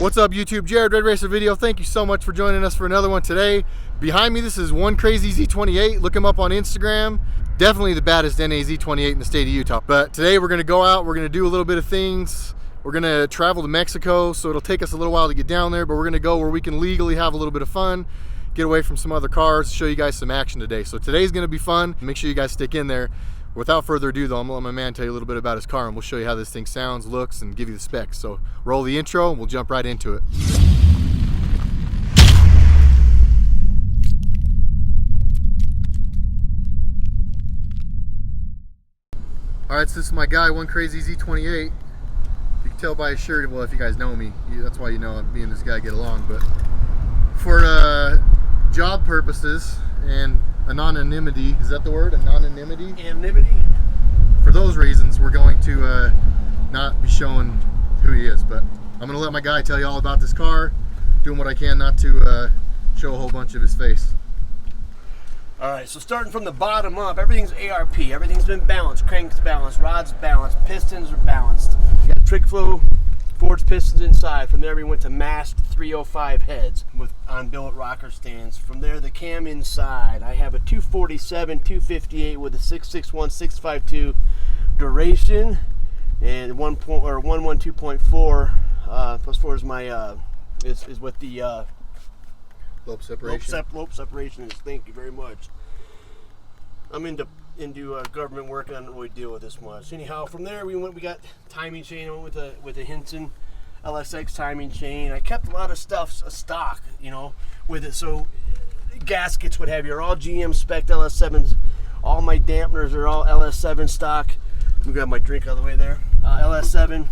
What's up YouTube? Jared, RedRacer video. Thank you so much for joining us for another one today. Behind me, this is one crazy Z28. Look him up on Instagram. Definitely the baddest NA Z28 in the state of Utah. But today we're gonna go out, we're gonna do a little bit of things. We're gonna travel to Mexico, so it'll take us a little while to get down there, but we're gonna go where we can legally have a little bit of fun, get away from some other cars, show you guys some action today. So today's gonna be fun. Make sure you guys stick in there. Without further ado though, I'm gonna let my man tell you a little bit about his car and we'll show you how this thing sounds, looks, and give you the specs. So roll the intro and we'll jump right into it. Alright, so this is my guy, One Crazy Z28. You can tell by his shirt, well if you guys know me, that's why you know me and this guy get along, but for job purposes and anonymity, is that the word? Anonymity? Anonymity. For those reasons, we're going to not be showing who he is, but I'm going to let my guy tell you all about this car, doing what I can not to show a whole bunch of his face. Alright, so starting from the bottom up, everything's ARP, everything's been balanced, cranks balanced, rods balanced, pistons are balanced. You got trick flow, forged pistons inside. From there we went to mast 305 heads with on billet rocker stands. From there the cam inside. I have a 247, 258 with a 661, 652 duration and 112.4 plus 4 is my is with the Lobe separation. Lobe separation is. Thank you very much. I'm into government work and I don't really deal with this much. Anyhow, from there we got timing chain. I went with a Hinton LSX timing chain. I kept a lot of stuff stock, you know, with it. So gaskets, what have you, are all GM spec LS7s. All my dampeners are all LS7 stock. Let me grab my drink out of the way there. LS7.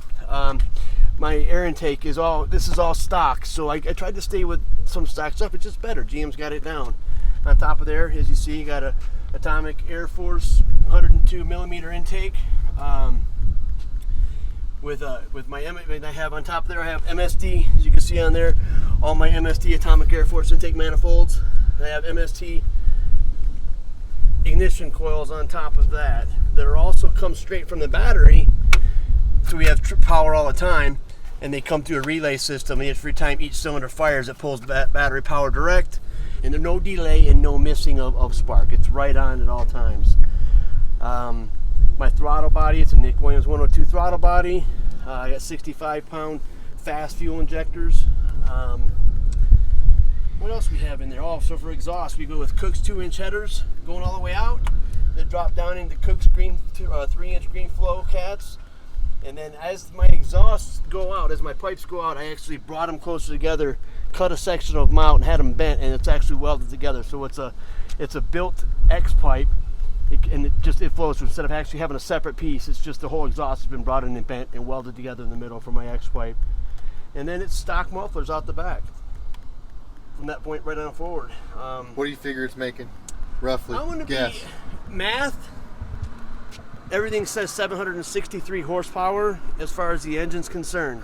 My air intake is all, this is all stock. So I tried to stay with some stock stuff. It's just better. GM's got it down. On top of there, as you see, you got a Atomic Air Force 102 millimeter intake. With my I have on top of there, I have MSD, as you can see on there, all my MSD Atomic Air Force intake manifolds. I have MST ignition coils on top of that are also come straight from the battery. So we have power all the time, and they come through a relay system. And every time each cylinder fires, it pulls battery power direct, and there's no delay and no missing of spark. It's right on at all times. My throttle body, it's a Nick Williams 102 throttle body. I got 65-pound fast fuel injectors. What else we have in there? Oh, so for exhaust, we go with Cook's 2-inch headers going all the way out. They drop down into Cook's 3-inch green flow cats. And then as my exhausts go out, as my pipes go out, I actually brought them closer together, cut a section of them out, and had them bent, and it's actually welded together. So it's a built X pipe. It flows. So instead of actually having a separate piece, it's just the whole exhaust has been brought in and bent and welded together in the middle for my X pipe. And then it's stock mufflers out the back. From that point right on forward. What do you figure it's making, roughly? I want to be math. Everything says 763 horsepower as far as the engine's concerned.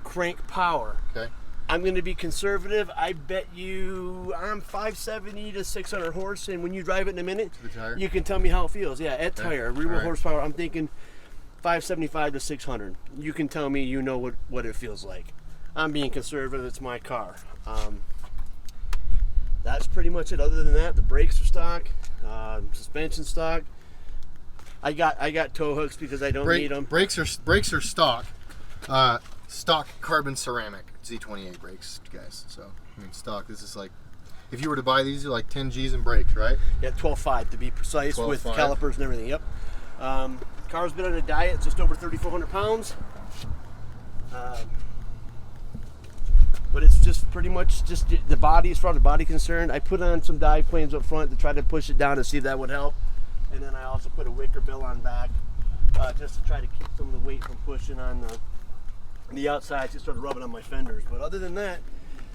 Crank power. Okay. I'm going to be conservative. I bet you I'm 570 to 600 horse, and when you drive it in a minute, you can tell me how it feels. Yeah, at tire, rear wheel horsepower, I'm thinking 575 to 600. You can tell me you know what it feels like. I'm being conservative. It's my car. That's pretty much it. Other than that, the brakes are stock, suspension stock. I got tow hooks because I don't need them. Brakes are stock. Stock carbon ceramic Z28 brakes, guys. So I mean stock. This is like, if you were to buy these, you're like 10 G's in brakes, right? Yeah, 12.5 to be precise, with calipers and everything. Yep. Car's been on a diet, just over 3,400 pounds. But it's just pretty much just the body, as far as the body concerned. I put on some dive planes up front to try to push it down and see if that would help. And then I also put a wicker bill on back, just to try to keep some of the weight from pushing on the outside. Just started rubbing on my fenders. But other than that,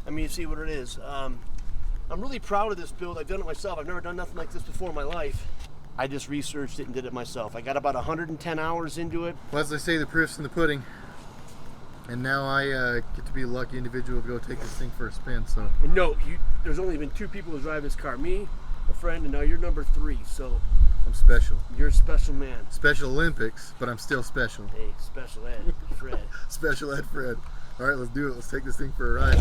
I mean, you see what it is. I'm really proud of this build. I've done it myself. I've never done nothing like this before in my life. I just researched it and did it myself. I got about 110 hours into it. Well, as they say, the proof's in the pudding. And now I get to be a lucky individual to go take this thing for a spin. So. And no, there's only been 2 people who drive this car. Me, a friend, and now you're number 3. So I'm special. You're a special man. Special Olympics, but I'm still special. Hey, special ed, Fred. Special ed, Fred. All right, let's do it. Let's take this thing for a ride.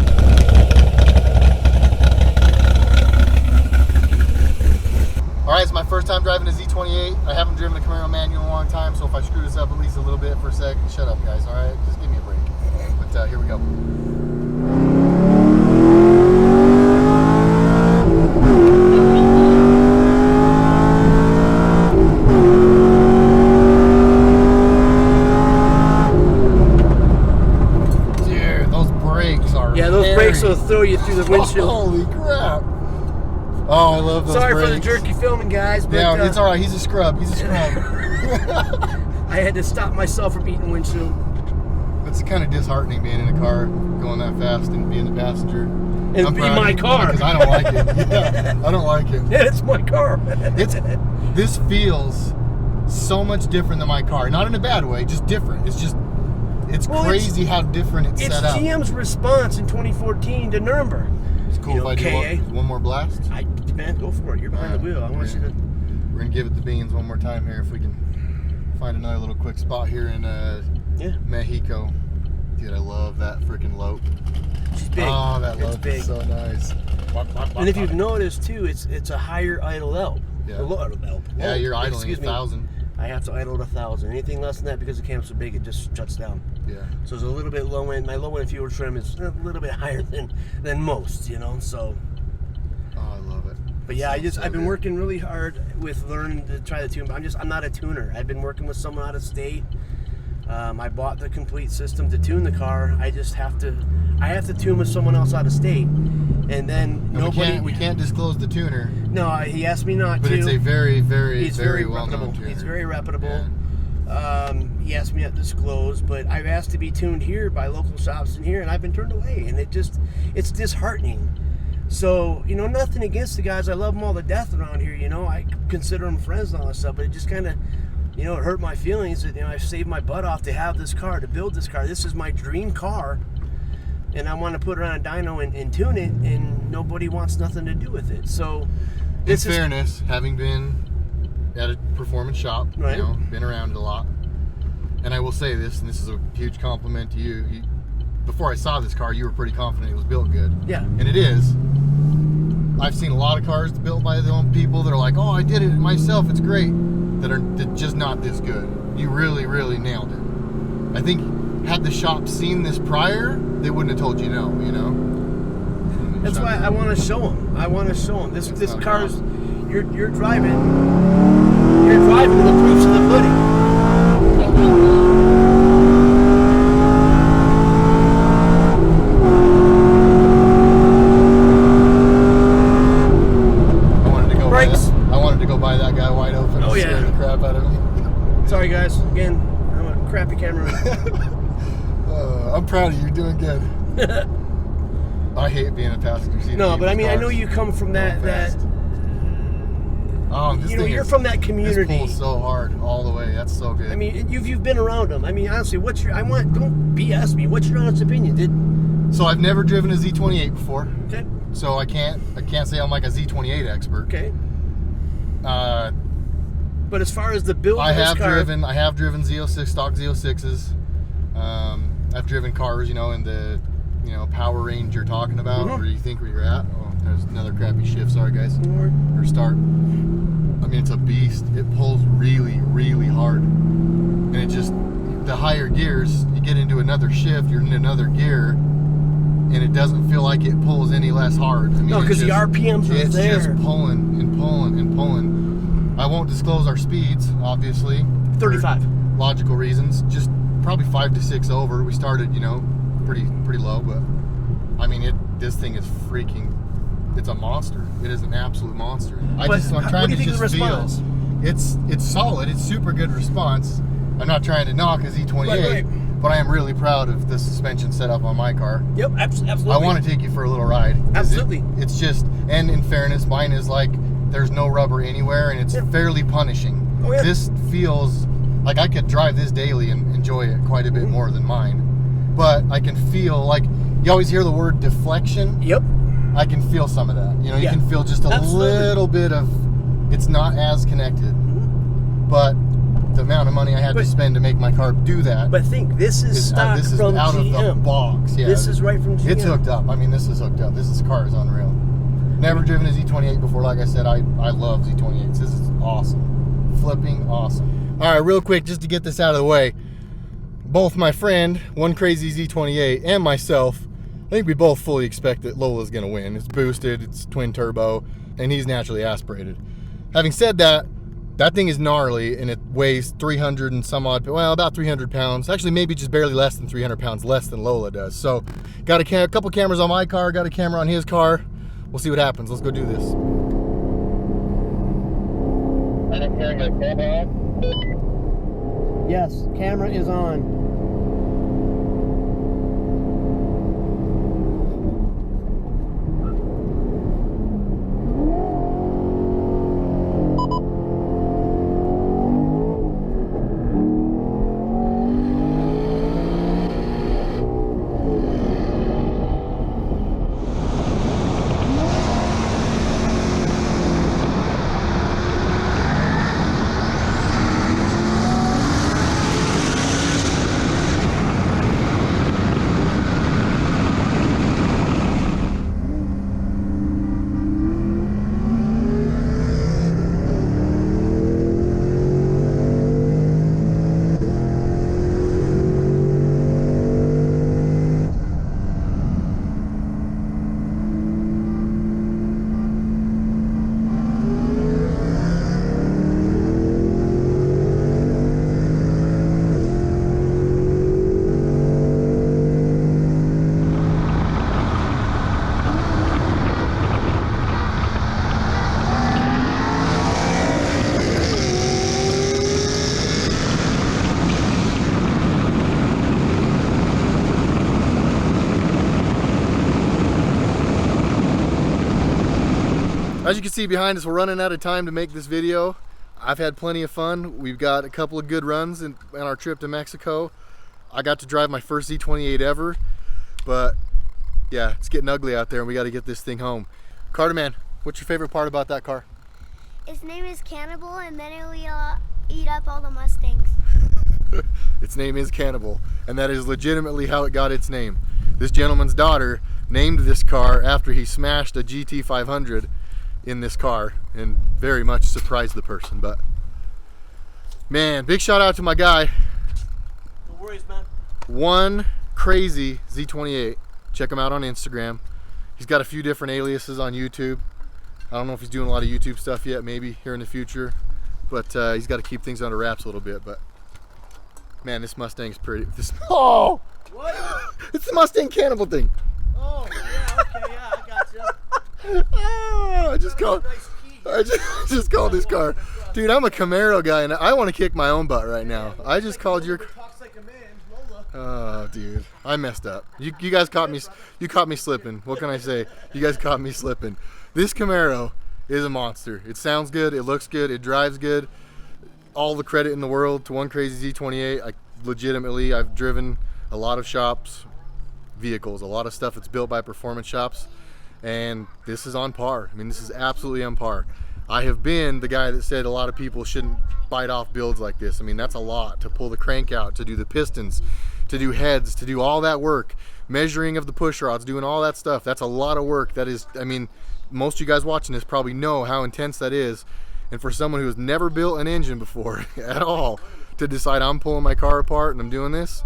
All right, it's my first time driving a Z28. I haven't driven a Camaro manual in a long time, so if I screw this up at least a little bit for a sec, shut up, guys. All right, just give me a break. But here we go. Will throw you through the windshield. Holy crap! Oh, I love those Sorry brakes. for the jerky filming, guys. But, yeah, it's all right. He's a scrub. He's a scrub. I had to stop myself from eating windshield. It's kind of disheartening being in a car going that fast and being the passenger. And be my car. Because I don't like it. Yeah, I don't like it. Yeah, it's my car. This feels so much different than my car. Not in a bad way, just different. It's crazy how different it's set up. It's GM's response in 2014 to Nuremberg. It's cool if I do one more blast. Man, go for it. You're behind the wheel. I want you to. We're gonna give it the beans one more time here if we can find another little quick spot here in Mexico. Dude, I love that freaking lope. She's big. Oh, that lope is so nice. And if you've noticed too, it's a higher idle elp. Yeah. Yeah, you're idling 1,000. I have to idle at 1,000. Anything less than that, because the cam's so big, it just shuts down. Yeah. So it's a little bit low end. My low end fuel trim is a little bit higher than most, you know. So. Oh, I love it. But yeah, I've been working really hard with learning to try the tune. I'm not a tuner. I've been working with someone out of state. I bought the complete system to tune the car. I have to tune with someone else out of state, and then we can't disclose the tuner. No, he asked me not to. But it's a very, very, he's very well-known tuner. He's very reputable. Yeah. He asked me not to disclose, but I've asked to be tuned here by local shops in here, and I've been turned away, and it's disheartening. So, you know, nothing against the guys. I love them all to death around here, you know. I consider them friends and all that stuff, but it just kind of, you know, it hurt my feelings that, you know, I've saved my butt off to have this car, to build this car. This is my dream car, and I want to put it on a dyno and tune it, and nobody wants nothing to do with it. So, in fairness, having been at a performance shop, right, you know, been around it a lot, and I will say this, and this is a huge compliment to you. Before I saw this car, you were pretty confident it was built good. Yeah. And it is. I've seen a lot of cars built by their own people that are like, oh, I did it myself, it's great, that are just not this good. You really, really nailed it. I think had the shop seen this prior, they wouldn't have told you no, you know? That's why I want to show them. I want to show them. This car's, you're driving the proofs of the pudding. By that guy wide open. Oh, yeah. Scare the crap out of him. Sorry, guys. Again, I'm a crappy cameraman. I'm proud of you. You're doing good. I hate being a passenger seat. No, but I mean, I know you come from that. You're from that community. This pulls so hard all the way. That's so good. I mean, you've been around them. I mean, honestly, don't BS me. What's your honest opinion? So I've never driven a Z28 before. Okay. So I can't say I'm like a Z28 expert. Okay. But as far as the build of this car, I have driven Z06 stock Z06s. I've driven cars, you know, in the, you know, power range you're talking about, where you think where you're at. Oh, there's another crappy shift. Sorry, guys. Or start. I mean, it's a beast. It pulls really, really hard, and it just, the higher gears, you get into another shift, you're in another gear, and it doesn't feel like it pulls any less hard. I mean, no, because the RPMs are there. It's just pulling and pulling and pulling. I won't disclose our speeds, obviously. 35. For logical reasons. Just probably 5 to 6 over. We started, you know, pretty low, but I mean, this thing is freaking. It's a monster. It is an absolute monster. I'm trying to just feel. It's solid. It's super good response. I'm not trying to knock a Z28. Right. But I am really proud of the suspension setup on my car. Yep, absolutely. I want to take you for a little ride. Absolutely. It's just, and in fairness, mine is like, there's no rubber anywhere, and it's fairly punishing. Oh, yeah. This feels like I could drive this daily and enjoy it quite a bit more than mine. But I can feel, like, you always hear the word deflection. Yep. I can feel some of that. You know, you can feel just a little bit of, it's not as connected. But the amount of money I had to spend to make my car do that. But think, this is stock this is from out GM. of the box. Yeah, this is right from GM. It's hooked up. I mean, this is hooked up. This car is unreal. Never driven a Z28 before. Like I said, I love Z28s. This is awesome. Flipping awesome. All right, real quick, just to get this out of the way. Both my friend, One Crazy Z28, and myself, I think we both fully expect that Lola's going to win. It's boosted, it's twin turbo, and he's naturally aspirated. Having said that, that thing is gnarly, and it weighs 300 and some odd, well, about 300 pounds. Actually, maybe just barely less than 300 pounds, less than Lola does. So, got a couple cameras on my car, got a camera on his car. We'll see what happens. Let's go do this. I'm hearing a camera on? Yes, camera is on. As you can see behind us, we're running out of time to make this video. I've had plenty of fun. We've got a couple of good runs in our trip to Mexico. I got to drive my first Z28 ever, but yeah, it's getting ugly out there and we got to get this thing home. Carterman, what's your favorite part about that car? Its name is Cannibal, and then it'll eat up all the Mustangs. Its name is Cannibal, and that is legitimately how it got its name. This gentleman's daughter named this car after he smashed a GT500 in this car and very much surprised the person. But man, big shout out to my guy. No worries, man. One Crazy Z28. Check him out on Instagram. He's got a few different aliases on YouTube. I don't know if he's doing a lot of YouTube stuff yet, maybe here in the future, but he's got to keep things under wraps a little bit. But man, this Mustang's pretty. Oh! What? It's the Mustang Cannibal thing. Oh, yeah, okay, yeah, I got you. Oh, I just called this car. Dude, I'm a Camaro guy and I want to kick my own butt right now. I just called your... Oh, dude, I messed up. You guys caught me. You caught me slipping. What can I say? You guys caught me slipping. This Camaro is a monster. It sounds good. It looks good. It drives good. All the credit in the world to One Crazy Z28. I've driven a lot of shops vehicles, a lot of stuff that's built by performance shops, and this is on par. I mean, this is absolutely on par. I have been the guy that said a lot of people shouldn't bite off builds like this. I mean, that's a lot to pull the crank out, to do the pistons, to do heads, to do all that work, measuring of the push rods, doing all that stuff. That's a lot of work. That is, I mean, most of you guys watching this probably know how intense that is. And for someone who has never built an engine before at all to decide I'm pulling my car apart and I'm doing this,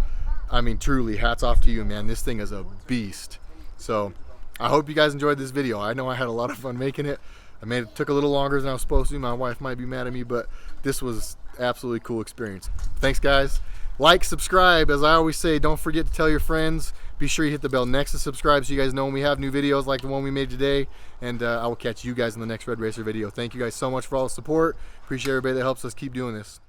I mean, truly, hats off to you, man. This thing is a beast. So I hope you guys enjoyed this video. I know I had a lot of fun making it. It took a little longer than I was supposed to. My wife might be mad at me, but this was absolutely cool experience. Thanks, guys. Like, subscribe. As I always say, don't forget to tell your friends. Be sure you hit the bell next to subscribe so you guys know when we have new videos like the one we made today. And I will catch you guys in the next RedRacer video. Thank you guys so much for all the support. Appreciate everybody that helps us keep doing this.